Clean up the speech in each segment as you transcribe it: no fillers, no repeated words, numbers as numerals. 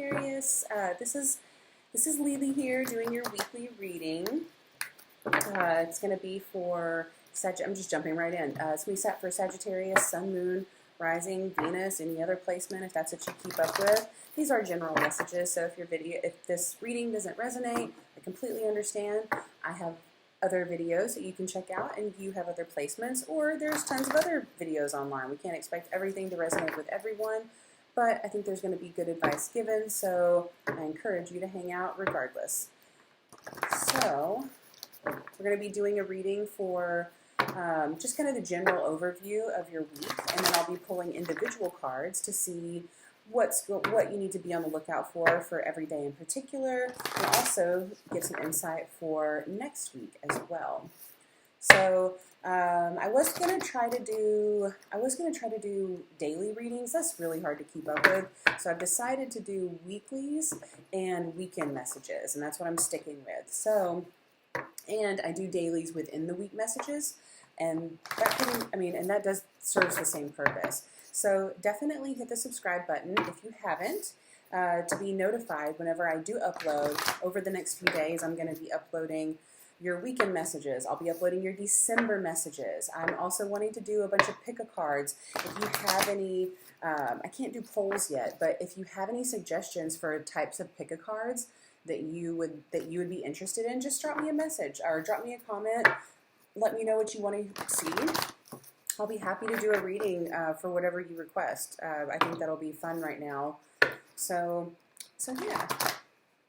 Sagittarius. This is Lili here doing your weekly reading. It's going to be for I'm just jumping right in. It's going to be set for Sagittarius, Sun, Moon, Rising, Venus, any other placement if that's what you keep up with. These are general messages, so if this reading doesn't resonate, I completely understand. I have other videos that you can check out, and you have other placements, or there's tons of other videos online. We can't expect everything to resonate with everyone, but I think there's going to be good advice given, so I encourage you to hang out regardless. So we're going to be doing a reading for just kind of the general overview of your week, and then I'll be pulling individual cards to see what you need to be on the lookout for every day in particular, and also get some insight for next week as well. So I was gonna try to do daily readings. That's really hard to keep up with. So I've decided to do weeklies and weekend messages, and that's what I'm sticking with. So, and I do dailies within the week messages, and that does serves the same purpose. So definitely hit the subscribe button if you haven't to be notified whenever I do upload. Over the next few days, I'm going to be uploading your weekend messages. I'll be uploading your December messages. I'm also wanting to do a bunch of pick-a-cards. If you have any, I can't do polls yet, but if you have any suggestions for types of pick-a-cards that you would be interested in, just drop me a message or drop me a comment. Let me know what you want to see. I'll be happy to do a reading for whatever you request. I think that'll be fun right now. So yeah,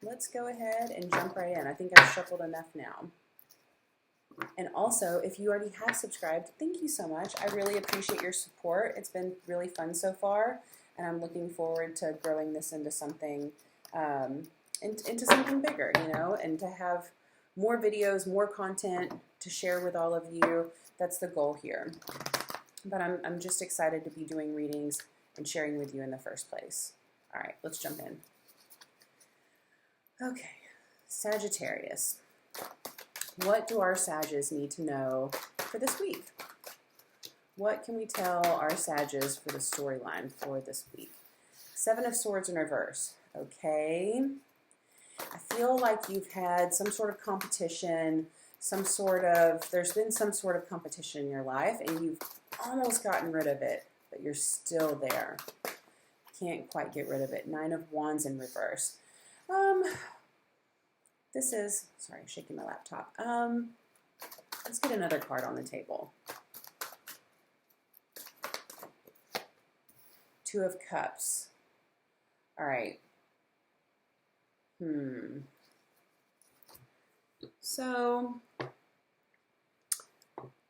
let's go ahead and jump right in. I think I've shuffled enough now. And also, if you already have subscribed, thank you so much. I really appreciate your support. It's been really fun so far, and I'm looking forward to growing this into something into something bigger, and to have more videos, more content to share with all of you. That's the goal here. But I'm just excited to be doing readings and sharing with you in the first place. All right, let's jump in. Okay, Sagittarius. What do our Sages need to know for this week? What can we tell our Sages for the storyline for this week? Seven of Swords in reverse. Okay. I feel like you've had some sort of competition, there's been some sort of competition in your life, and you've almost gotten rid of it, but you're still there. Can't quite get rid of it. Nine of Wands in reverse. Sorry, I'm shaking my laptop. Let's get another card on the table. Two of Cups. All right. So,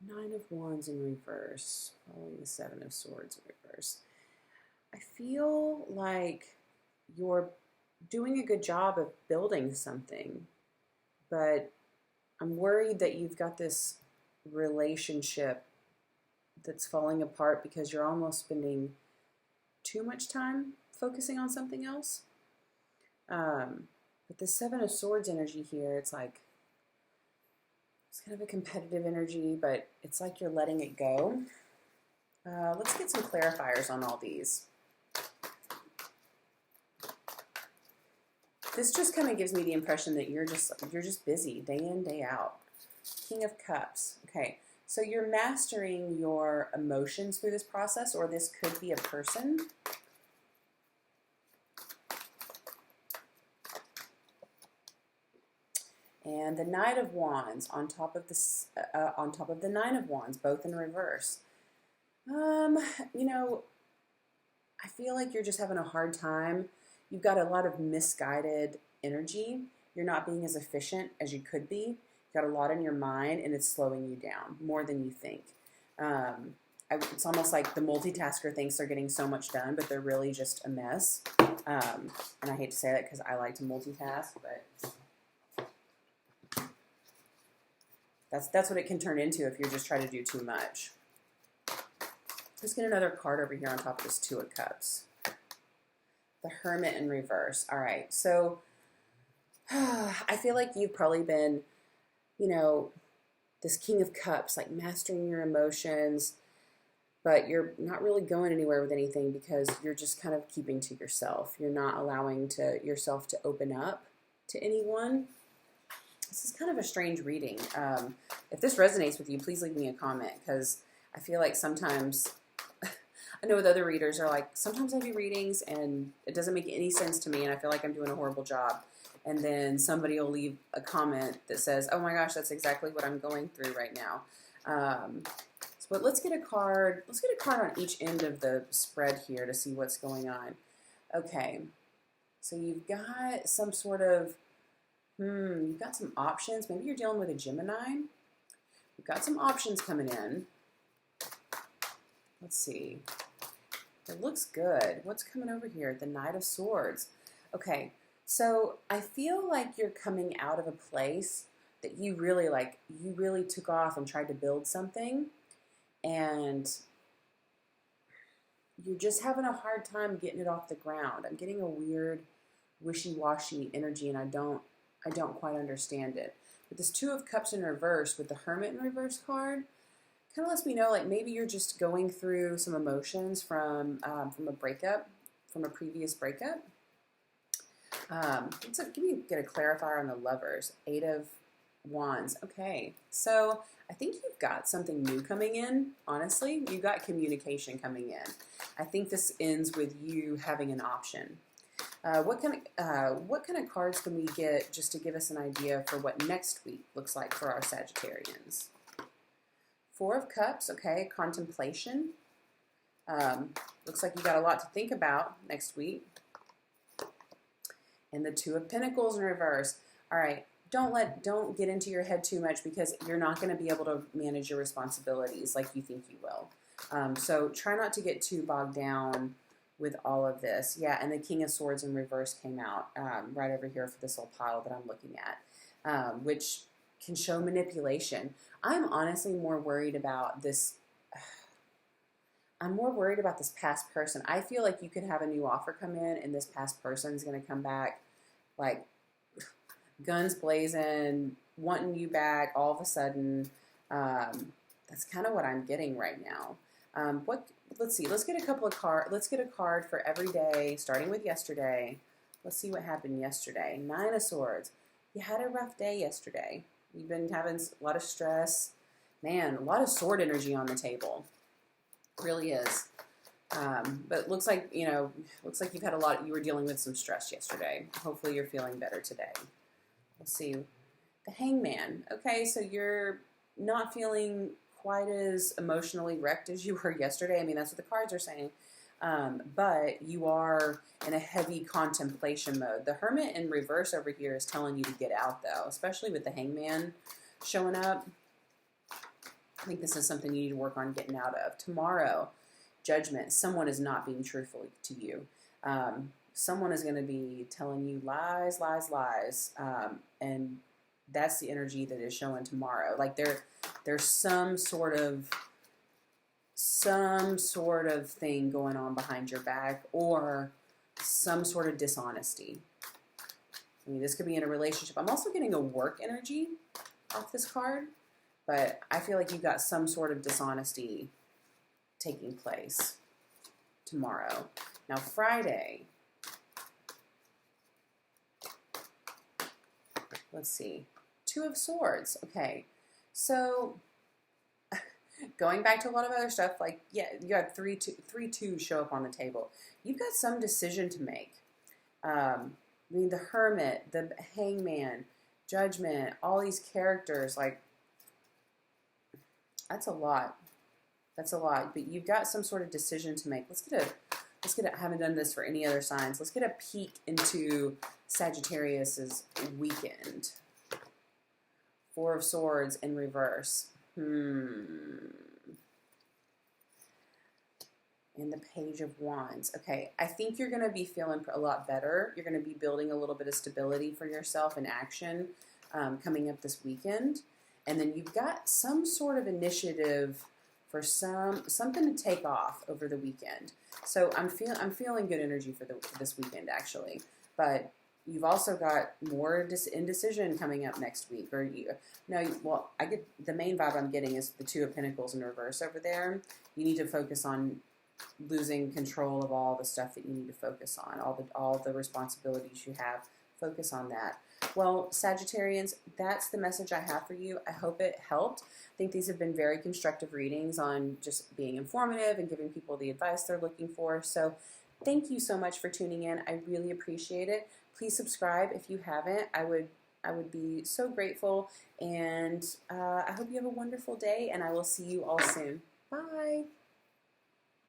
Nine of Wands in reverse, following the Seven of Swords in reverse. I feel like you're doing a good job of building something, but I'm worried that you've got this relationship that's falling apart because you're almost spending too much time focusing on something else. But the Seven of Swords energy here, it's like, it's kind of a competitive energy, but it's like you're letting it go. Let's get some clarifiers on all these. This just kind of gives me the impression that you're just busy day in, day out. King of Cups. Okay, so you're mastering your emotions through this process, or this could be a person. And the Knight of Wands on top of the Nine of Wands, both in reverse. I feel like you're just having a hard time. You've got a lot of misguided energy. You're not being as efficient as you could be. You've got a lot in your mind, and it's slowing you down more than you think. It's almost like the multitasker thinks they're getting so much done, but they're really just a mess. And I hate to say that because I like to multitask, but that's what it can turn into if you're just trying to do too much. Let's get another card over here on top of this Two of Cups. The Hermit in reverse. All right, so I feel like you've probably been, this King of Cups, like mastering your emotions, but you're not really going anywhere with anything because you're just kind of keeping to yourself. You're not allowing yourself to open up to anyone. This is kind of a strange reading. If this resonates with you, please leave me a comment, because I feel like sometimes, I know with other readers are like, sometimes I do readings and it doesn't make any sense to me and I feel like I'm doing a horrible job. And then somebody will leave a comment that says, oh my gosh, that's exactly what I'm going through right now. But let's get a card. Let's get a card on each end of the spread here to see what's going on. Okay, so you've got some sort of, you've got some options. Maybe you're dealing with a Gemini. You've got some options coming in. Let's see. It looks good. What's coming over here? The Knight of Swords. Okay, so I feel like you're coming out of a place that you really took off and tried to build something, and you're just having a hard time getting it off the ground. I'm getting a weird wishy-washy energy, and I don't quite understand it. With this Two of Cups in reverse, with the Hermit in reverse card, kind of lets me know like maybe you're just going through some emotions from a breakup, from a previous breakup. Get a clarifier on the Lovers. 8 of Wands. Okay, so I think you've got something new coming in. Honestly, you've got communication coming in. I think this ends with you having an option. What kind of cards can we get just to give us an idea for what next week looks like for our Sagittarians? 4 of Cups. Okay, contemplation. Looks like you got a lot to think about next week. And the 2 of Pentacles in reverse. All right. Don't get into your head too much, because you're not going to be able to manage your responsibilities like you think you will. So try not to get too bogged down with all of this. Yeah, and the King of Swords in reverse came out right over here for this little pile that I'm looking at, which can show manipulation. I'm honestly more worried about this. I'm more worried about this past person. I feel like you could have a new offer come in, and this past person is going to come back like guns blazing, wanting you back all of a sudden. That's kind of what I'm getting right now. Let's see. Let's get a couple of cards. Let's get a card for every day, starting with yesterday. Let's see what happened yesterday. 9 of Swords. You had a rough day yesterday. You've been having a lot of stress. Man, a lot of sword energy on the table. It really is. But it looks like, looks like you've had you were dealing with some stress yesterday. Hopefully you're feeling better today. Let's see. The Hangman. Okay, so you're not feeling quite as emotionally wrecked as you were yesterday. I mean, that's what the cards are saying. But you are in a heavy contemplation mode. The Hermit in reverse over here is telling you to get out, though, especially with the Hangman showing up. I think this is something you need to work on getting out of. Tomorrow, Judgment. Someone is not being truthful to you. Someone is going to be telling you lies, lies, lies. And that's the energy that is showing tomorrow. Like there's some sort of thing going on behind your back, or some sort of dishonesty. I mean, this could be in a relationship. I'm also getting a work energy off this card, but I feel like you've got some sort of dishonesty taking place tomorrow. Now, Friday. Let's see. 2 of Swords. Okay. So, going back to a lot of other stuff, like, yeah, you had 3 twos show up on the table. You've got some decision to make. I mean, the Hermit, the Hangman, Judgment, all these characters, like, that's a lot. That's a lot. But you've got some sort of decision to make. Let's get a, I haven't done this for any other signs. Let's get a peek into Sagittarius's weekend. 4 of Swords in reverse. And the Page of Wands. Okay, I think you're going to be feeling a lot better. You're going to be building a little bit of stability for yourself in action coming up this weekend. And then you've got some sort of initiative for something to take off over the weekend. So I'm feeling good energy for this weekend, actually. But You've also got more indecision coming up next week. Or well, I get the main vibe I'm getting is the Two of Pentacles in reverse over there. You need to focus on losing control of all the stuff that you need to focus on, all the responsibilities you have. Focus on that. Well, Sagittarians, that's the message I have for you. I hope it helped. I think these have been very constructive readings on just being informative and giving people the advice they're looking for. So thank you so much for tuning in. I really appreciate it. Please subscribe if you haven't. I would be so grateful. And I hope you have a wonderful day, and I will see you all soon. Bye.